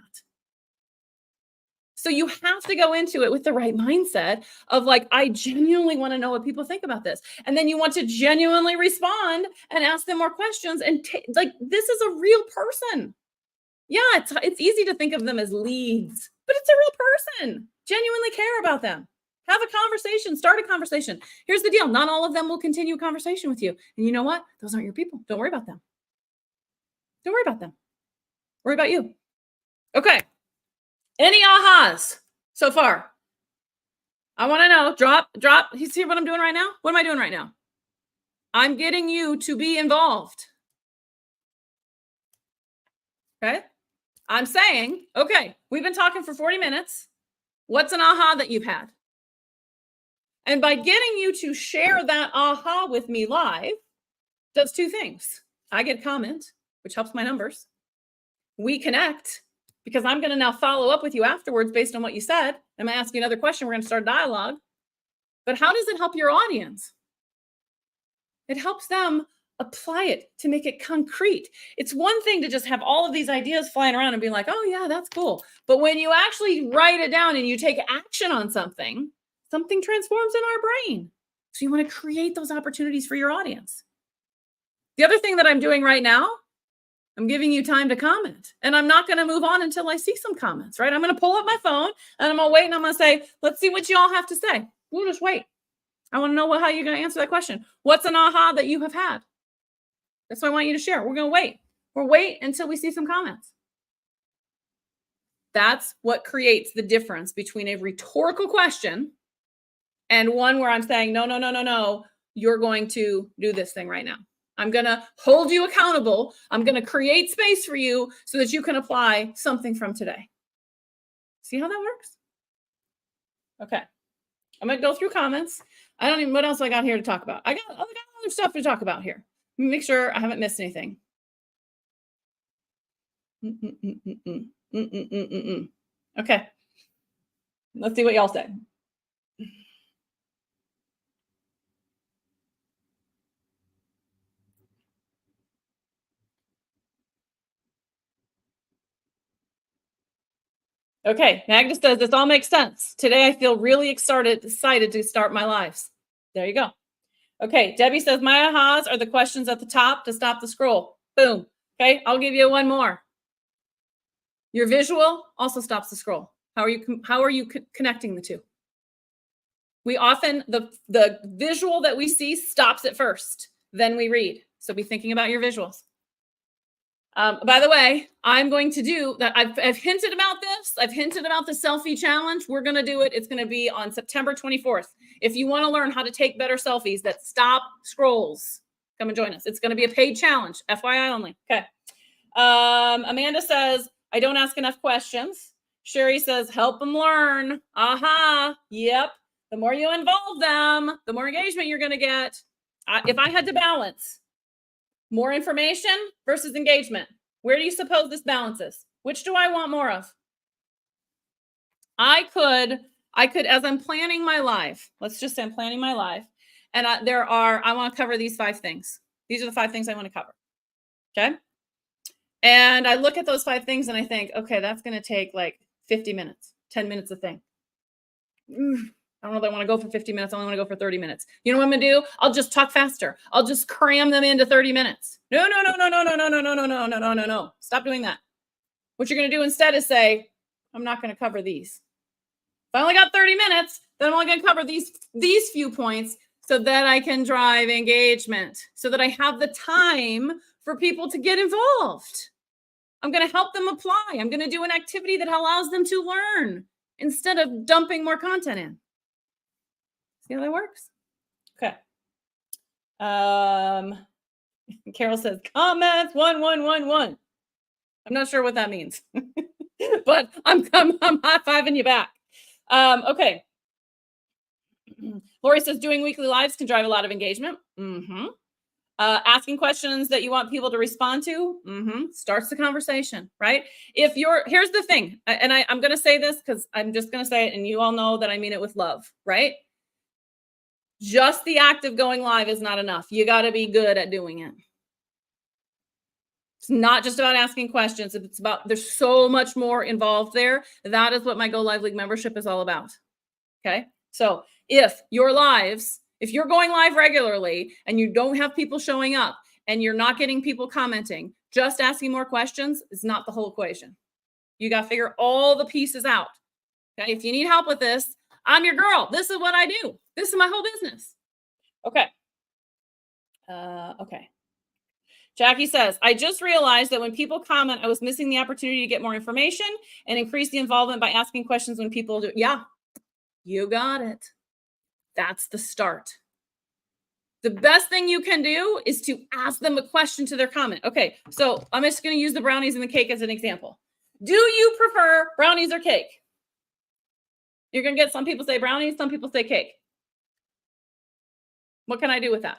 So you have to go into it with the right mindset of like, I genuinely want to know what people think about this. And then you want to genuinely respond and ask them more questions. And like, this is a real person. Yeah, it's easy to think of them as leads, but it's a real person. Genuinely care about them. Have a conversation, start a conversation. Here's the deal. Not all of them will continue a conversation with you. And you know what? Those aren't your people. Don't worry about them. Don't worry about them. Worry about you. Okay. Any ahas so far? I want to know. Drop. You see what I'm doing right now? What am I doing right now? I'm getting you to be involved. Okay. I'm saying, okay, we've been talking for 40 minutes. What's an aha that you've had? And by getting you to share that aha with me live, does two things. I get a comment, which helps my numbers. We connect because I'm going to now follow up with you afterwards based on what you said. I'm going to ask you another question. We're going to start a dialogue. But how does it help your audience? It helps them apply it to make it concrete. It's one thing to just have all of these ideas flying around and being like, oh, yeah, that's cool. But when you actually write it down and you take action on something, something transforms in our brain. So you want to create those opportunities for your audience. The other thing that I'm doing right now, I'm giving you time to comment, and I'm not going to move on until I see some comments, right? I'm going to pull up my phone and I'm going to wait and I'm going to say, let's see what you all have to say. We'll just wait. I want to know how you're going to answer that question. What's an aha that you have had? That's what I want you to share. We're going to wait. We'll wait until we see some comments. That's what creates the difference between a rhetorical question and one where I'm saying, no, you're going to do this thing right now. I'm going to hold you accountable. I'm going to create space for you so that you can apply something from today. See how that works? Okay. I'm going to go through comments. I don't even, what else I got here to talk about? I got other stuff to talk about here. Let me make sure I haven't missed anything. Okay. Let's see what y'all say. Okay, Agnes says, this all makes sense. Today I feel really excited to start my lives. There you go. Okay, Debbie says, my ahas are the questions at the top to stop the scroll. Boom. Okay, I'll give you one more. Your visual also stops the scroll. How are you connecting the two? We often, the visual that we see stops it first, then we read. So be thinking about your visuals. By the way, I'm going to do that. I've hinted about this. I've hinted about the selfie challenge. We're going to do it. It's going to be on September 24th. If you want to learn how to take better selfies that stop scrolls, come and join us. It's going to be a paid challenge, FYI only. Okay. Amanda says, I don't ask enough questions. Sherry says, help them learn. Aha. Yep. The more you involve them, the more engagement you're going to get. If I had to balance more information versus engagement, where do you suppose this balances? Which do I want more of? I could, as I'm planning my life, let's just say I'm planning my life, and I want to cover these 5 things. These are the 5 things I want to cover. Okay. And I look at those 5 things and I think, okay, that's going to take like 50 minutes, 10 minutes a thing. I don't know if I want to go for 50 minutes. I only want to go for 30 minutes. You know what I'm going to do? I'll just talk faster. I'll just cram them into 30 minutes. No. Stop doing that. What you're going to do instead is say, I'm not going to cover these. If I only got 30 minutes, then I'm only going to cover these few points so that I can drive engagement, so that I have the time for people to get involved. I'm going to help them apply. I'm going to do an activity that allows them to learn instead of dumping more content in. See how that works? Okay. Carol says, comments, 1. I'm not sure what that means, but I'm high-fiving you back. Okay. Lori says, doing weekly lives can drive a lot of engagement. Asking questions that you want people to respond to, starts the conversation, right? Here's the thing, and I'm going to say this because I'm just going to say it, and you all know that I mean it with love, right? Just the act of going live is not enough. You got to be good at doing it. It's not just about asking questions. There's so much more involved there. That is what my Go Live League membership is all about. Okay. So if you're going live regularly and you don't have people showing up and you're not getting people commenting, just asking more questions is not the whole equation. You got to figure all the pieces out. Okay. If you need help with this, I'm your girl. This is what I do. This is my whole business. Okay. Okay. Jackie says, I just realized that when people comment, I was missing the opportunity to get more information and increase the involvement by asking questions when people do. Yeah, you got it. That's the start. The best thing you can do is to ask them a question to their comment. Okay, so I'm just going to use the brownies and the cake as an example. Do you prefer brownies or cake? You're going to get some people say brownies, some people say cake. What can I do with that?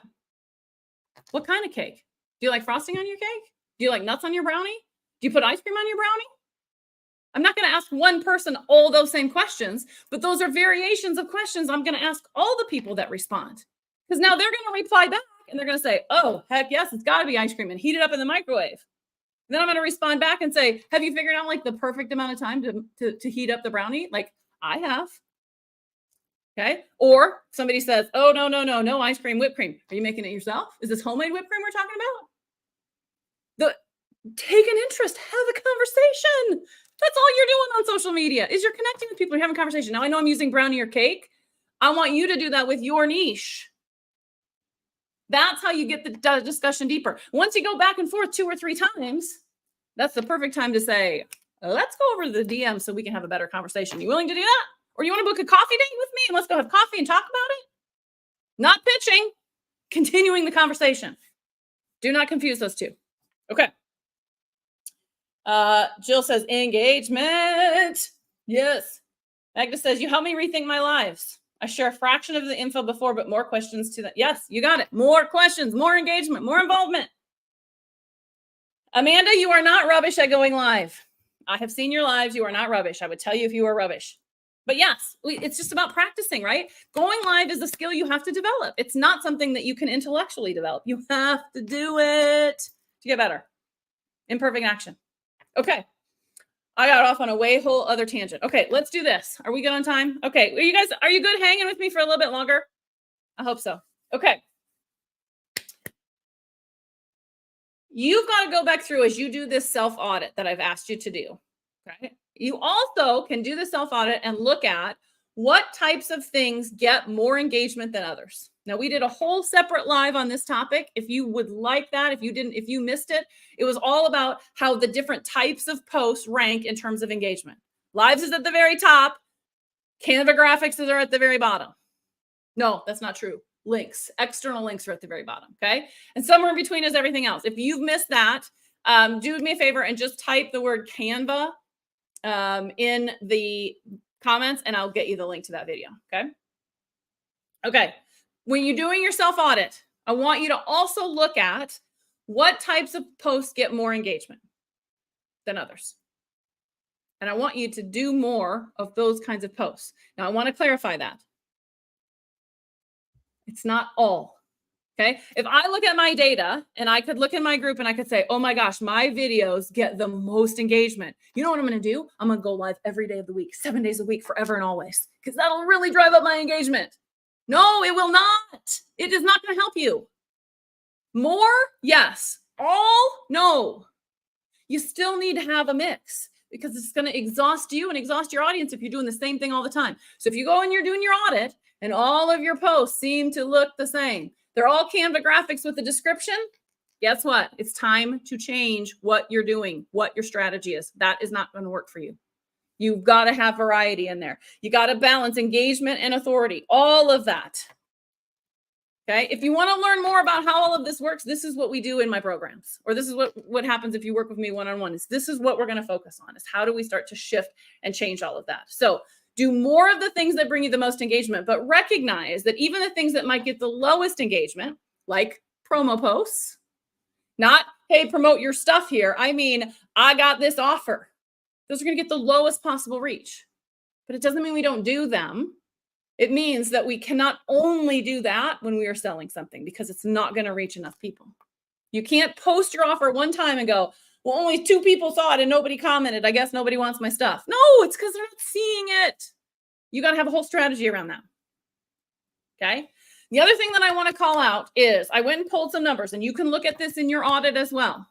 What kind of cake? Do you like frosting on your cake? Do you like nuts on your brownie? Do you put ice cream on your brownie? I'm not going to ask one person all those same questions, but those are variations of questions I'm going to ask all the people that respond. Because now they're going to reply back and they're going to say, oh, heck yes, it's got to be ice cream, and heat it up in the microwave. And then I'm going to respond back and say, have you figured out like the perfect amount of time to heat up the brownie? Like I have. Okay. Or somebody says, oh, no ice cream, whipped cream. Are you making it yourself? Is this homemade whipped cream we're talking about? Take an interest, have a conversation. That's all you're doing on social media is you're connecting with people, you're having a conversation. Now I know I'm using brownie or cake. I want you to do that with your niche. That's how you get the discussion deeper. Once you go back and forth 2 or 3 times, that's the perfect time to say, let's go over to the DM so we can have a better conversation. You willing to do that? Or you want to book a coffee date with me and let's go have coffee and talk about it? Not pitching, continuing the conversation. Do not confuse those two. Okay. Jill says engagement. Yes. Agnes says, you help me rethink my lives. I share a fraction of the info before, but more questions to that. Yes, you got it. More questions, more engagement, more involvement. Amanda, you are not rubbish at going live. I have seen your lives. You are not rubbish. I would tell you if you were rubbish. But yes, it's just about practicing, right? Going live is a skill you have to develop. It's not something that you can intellectually develop. You have to do it to get better. Imperfect action. Okay. I got off on a way whole other tangent. Okay, let's do this. Are we good on time? Okay. Are you good hanging with me for a little bit longer? I hope so. Okay. You've got to go back through as you do this self-audit that I've asked you to do. Okay. You also can do the self-audit and look at what types of things get more engagement than others. Now, we did a whole separate live on this topic. If you would like that, if you missed it, it was all about how the different types of posts rank in terms of engagement. Lives is at the very top. Canva graphics are at the very bottom. No, that's not true. Links, external links are at the very bottom. Okay. And somewhere in between is everything else. If you've missed that, do me a favor and just type the word Canva in the comments and I'll get you the link to that video. Okay. Okay. When you're doing your self-audit, I want you to also look at what types of posts get more engagement than others. And I want you to do more of those kinds of posts. Now, I want to clarify that. It's not all. Okay. If I look at my data and I could look in my group and I could say, oh my gosh, my videos get the most engagement. You know what I'm going to do? I'm going to go live every day of the week, 7 days a week, forever and always, because that'll really drive up my engagement. No, it will not. It is not going to help you. More? Yes. All? No. You still need to have a mix because it's going to exhaust you and exhaust your audience if you're doing the same thing all the time. So if you go and you're doing your audit and all of your posts seem to look the same, they're all Canva graphics with a description, guess what? It's time to change what you're doing, what your strategy is. That is not going to work for you. You've got to have variety in there. You got to balance engagement and authority, all of that. Okay. If you want to learn more about how all of this works, this is what we do in my programs, or this is what happens if you work with me one-on-one. This is what we're going to focus on, is how do we start to shift and change all of that. So do more of the things that bring you the most engagement, but recognize that even the things that might get the lowest engagement, like promo posts, not, hey, promote your stuff here. I mean, I got this offer. Those are going to get the lowest possible reach, but it doesn't mean we don't do them. It means that we cannot only do that when we are selling something, because it's not going to reach enough people. You can't post your offer one time and go, well, only 2 people saw it and nobody commented. I guess nobody wants my stuff. No, it's because they're not seeing it. You got to have a whole strategy around that. Okay. The other thing that I want to call out is I went and pulled some numbers, and you can look at this in your audit as well.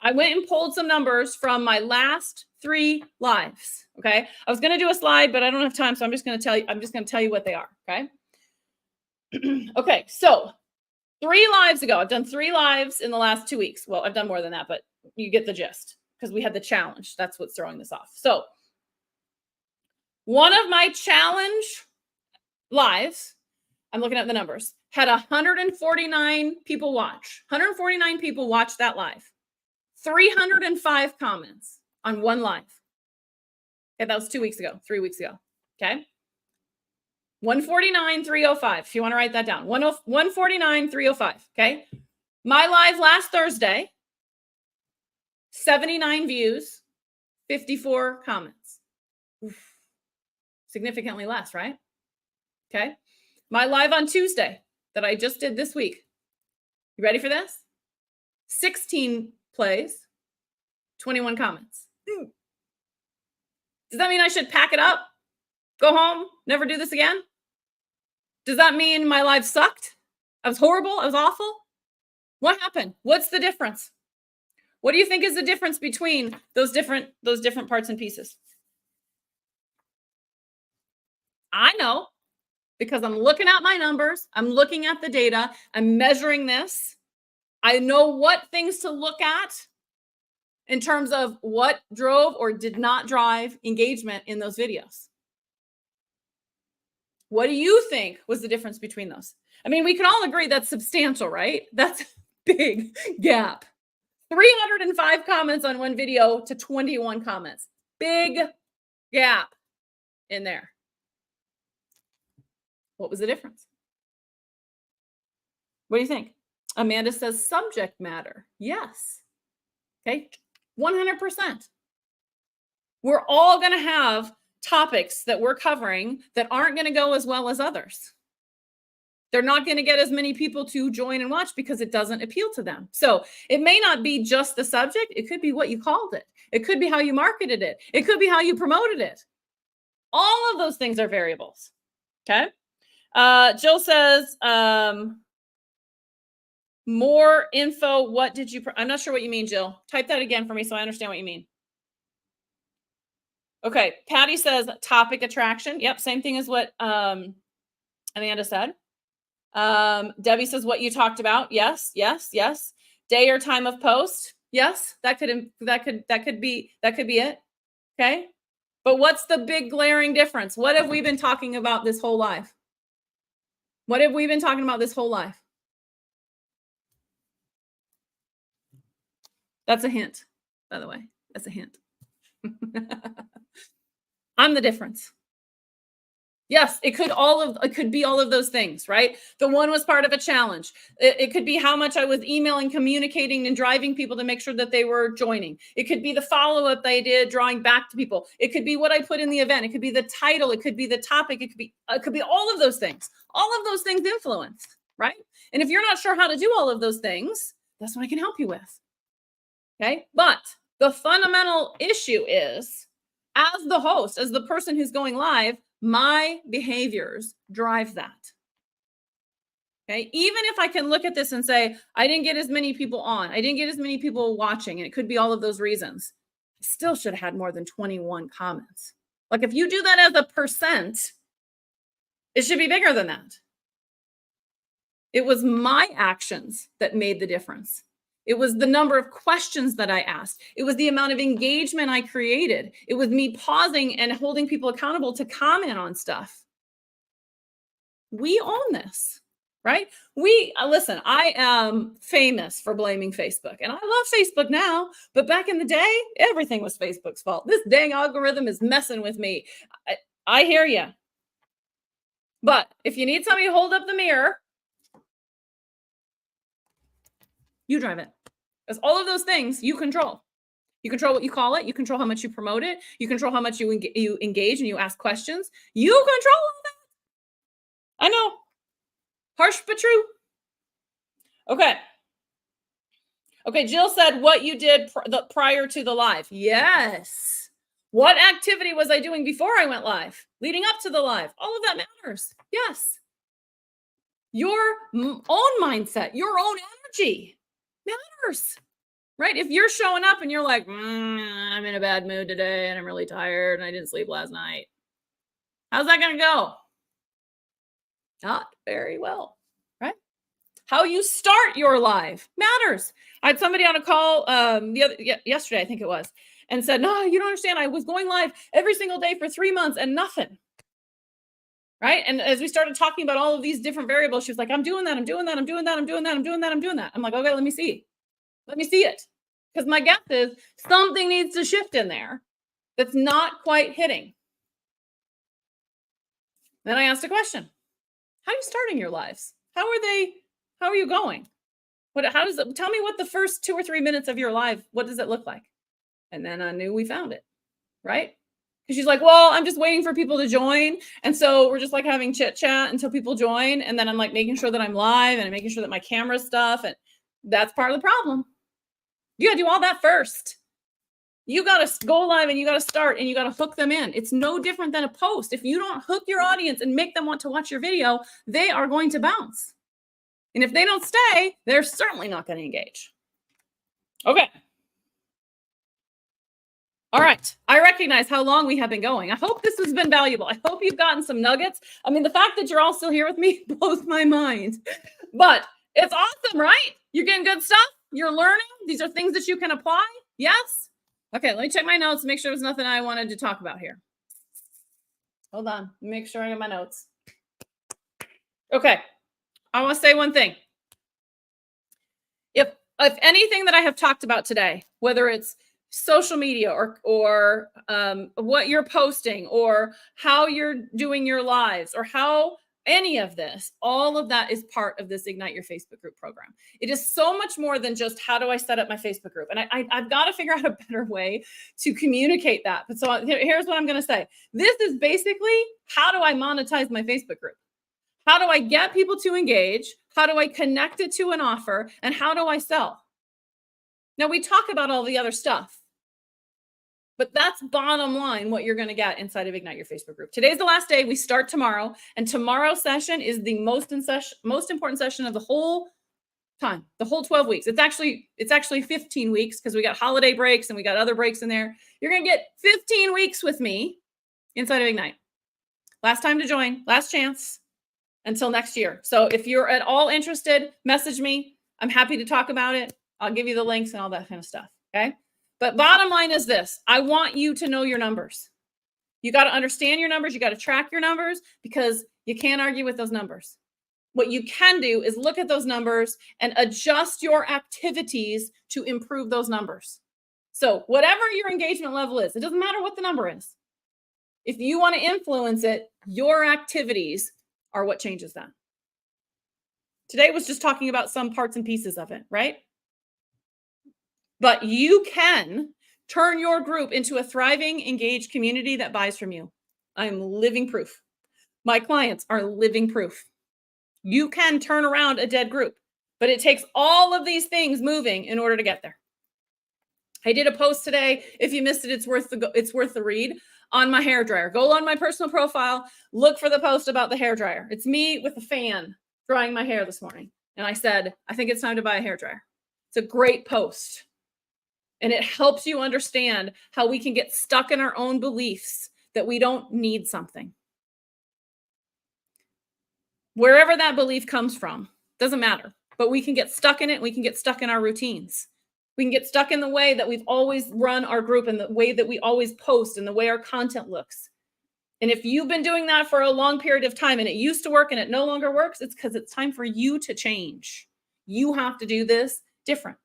I went and pulled some numbers from my last 3 lives. Okay. I was going to do a slide, but I don't have time. So I'm just going to tell you what they are. Okay. Okay. So 3 lives ago, I've done 3 lives in the last 2 weeks. Well, I've done more than that, but you get the gist because we had the challenge. That's what's throwing this off. So one of my challenge lives, I'm looking at the numbers, had 149 people watch. 149 people watched that live. 305 comments on one live. Okay, that was 2 weeks ago, 3 weeks ago. Okay. 149, 305. If you want to write that down, 149, 305. Okay. My live last Thursday, 79 views, 54 comments. Oof. Significantly less, right? Okay. My live on Tuesday that I just did this week. You ready for this? 16 plays, 21 comments. Does that mean I should pack it up, go home, never do this again? Does that mean my life sucked? I was horrible? I was awful? What happened? What's the difference? What do you think is the difference between those different parts and pieces? I know, because I'm looking at my numbers, I'm looking at the data, I'm measuring this. I know what things to look at in terms of what drove or did not drive engagement in those videos. What do you think was the difference between those? I mean, we can all agree that's substantial, right? That's a big gap. 305 comments on one video to 21 comments. Big gap in there. What was the difference? What do you think? Amanda says subject matter. Yes. Okay. 100%. We're all going to have topics that we're covering that aren't going to go as well as others. They're not going to get as many people to join and watch because it doesn't appeal to them. So it may not be just the subject. It could be what you called it. It could be how you marketed it. It could be how you promoted it. All of those things are variables. Okay. Jill says, more info. What did you, I'm not sure what you mean, Jill. Type that again for me so I understand what you mean. Okay. Patty says topic attraction. Yep. Same thing as what Amanda said. Debbie says what you talked about. Yes, yes, yes. Day or time of post. Yes, that could be it. Okay. But what's the big glaring difference? What have we been talking about this whole life? What have we been talking about this whole life? That's a hint, by the way. That's a hint. I'm the difference. Yes, it could be all of those things, right? The one was part of a challenge. It could be how much I was emailing, communicating, and driving people to make sure that they were joining. It could be the follow-up they did, drawing back to people. It could be what I put in the event. It could be the title. It could be the topic. It could be all of those things. All of those things influence, right? And if you're not sure how to do all of those things, that's what I can help you with. Okay. But the fundamental issue is, as the host, as the person who's going live, my behaviors drive that. Okay. Even if I can look at this and say, I didn't get as many people on, I didn't get as many people watching, and it could be all of those reasons, I still should have had more than 21 comments. Like if you do that as a percent, it should be bigger than that. It was my actions that made the difference. It was the number of questions that I asked. It was the amount of engagement I created. It was me pausing and holding people accountable to comment on stuff. We own this, right? Listen, I am famous for blaming Facebook, and I love Facebook now, but back in the day, everything was Facebook's fault. This dang algorithm is messing with me. I hear you. But if you need somebody to hold up the mirror, you drive it. Because all of those things you control. You control what you call it. You control how much you promote it. You control how much you engage and you ask questions. You control all that. I know. Harsh but true. Okay. Okay, Jill said what you did prior to the live. Yes. What activity was I doing before I went live? Leading up to the live. All of that matters. Yes. Your own mindset, your own energy matters, right? If you're showing up and you're like, I'm in a bad mood today and I'm really tired and I didn't sleep last night, how's that going to go? Not very well, right? How you start your live matters. I had somebody on a call yesterday, I think it was, and said, no, you don't understand. I was going live every single day for 3 months and nothing. Right. And as we started talking about all of these different variables, she was like, I'm doing that. I'm doing that. I'm doing that. I'm doing that. I'm doing that. I'm doing that. I'm like, okay, let me see. Let me see it. Because my guess is something needs to shift in there that's not quite hitting. Then I asked a question. How are you starting your lives? How are you going? Tell me what the first 2 or 3 minutes of your life, what does it look like? And then I knew we found it. Right. Because she's like, well, I'm just waiting for people to join. And so we're just like having chit chat until people join. And then I'm like making sure that I'm live and I'm making sure that my camera stuff. And that's part of the problem. You got to do all that first. You got to go live and you got to start and you got to hook them in. It's no different than a post. If you don't hook your audience and make them want to watch your video, they are going to bounce. And if they don't stay, they're certainly not going to engage. Okay. All right. I recognize how long we have been going. I hope this has been valuable. I hope you've gotten some nuggets. I mean, the fact that you're all still here with me blows my mind. But it's awesome, right? You're getting good stuff. You're learning. These are things that you can apply. Yes? Okay, let me check my notes, make sure there's nothing I wanted to talk about here. Hold on. Make sure I get my notes. Okay. I want to say one thing. If anything that I have talked about today, whether it's social media or what you're posting or how you're doing your lives or how any of this, all of that is part of this Ignite Your Facebook Group program. It is so much more than just how do I set up my Facebook group? And I've got to figure out a better way to communicate that. But so here's what I'm going to say. This is basically how do I monetize my Facebook group? How do I get people to engage? How do I connect it to an offer? And how do I sell? Now, we talk about all the other stuff, but that's bottom line what you're going to get inside of Ignite Your Facebook Group. Today's the last day. We start tomorrow, and tomorrow's session is the most important session of the whole time, the whole 12 weeks. It's actually 15 weeks because we got holiday breaks and we got other breaks in there. You're going to get 15 weeks with me inside of Ignite. Last time to join, last chance until next year. So if you're at all interested, message me. I'm happy to talk about it. I'll give you the links and all that kind of stuff. Okay. But bottom line is this. I want you to know your numbers. You got to understand your numbers. You got to track your numbers because you can't argue with those numbers. What you can do is look at those numbers and adjust your activities to improve those numbers. So whatever your engagement level is, it doesn't matter what the number is. If you want to influence it, your activities are what changes that. Today was just talking about some parts and pieces of it, right? But you can turn your group into a thriving, engaged community that buys from you. I'm living proof. My clients are living proof. You can turn around a dead group, but it takes all of these things moving in order to get there. I did a post today. If you missed it, it's worth the read on my hairdryer. Go on my personal profile, look for the post about the hairdryer. It's me with a fan drying my hair this morning. And I said, I think it's time to buy a hairdryer. It's a great post. And it helps you understand how we can get stuck in our own beliefs that we don't need something. Wherever that belief comes from, doesn't matter. But we can get stuck in it. We can get stuck in our routines. We can get stuck in the way that we've always run our group and the way that we always post and the way our content looks. And if you've been doing that for a long period of time and it used to work and it no longer works, it's because it's time for you to change. You have to do this different.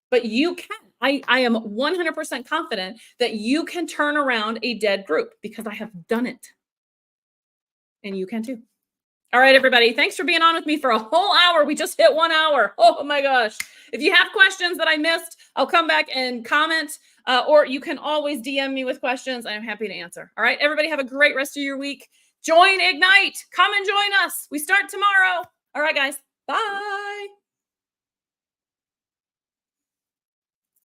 But you can. I am 100% confident that you can turn around a dead group because I have done it. And you can too. All right, everybody. Thanks for being on with me for a whole hour. We just hit 1 hour. Oh my gosh. If you have questions that I missed, I'll come back and comment, or you can always DM me with questions. I'm happy to answer. All right, everybody have a great rest of your week. Join Ignite. Come and join us. We start tomorrow. All right, guys. Bye.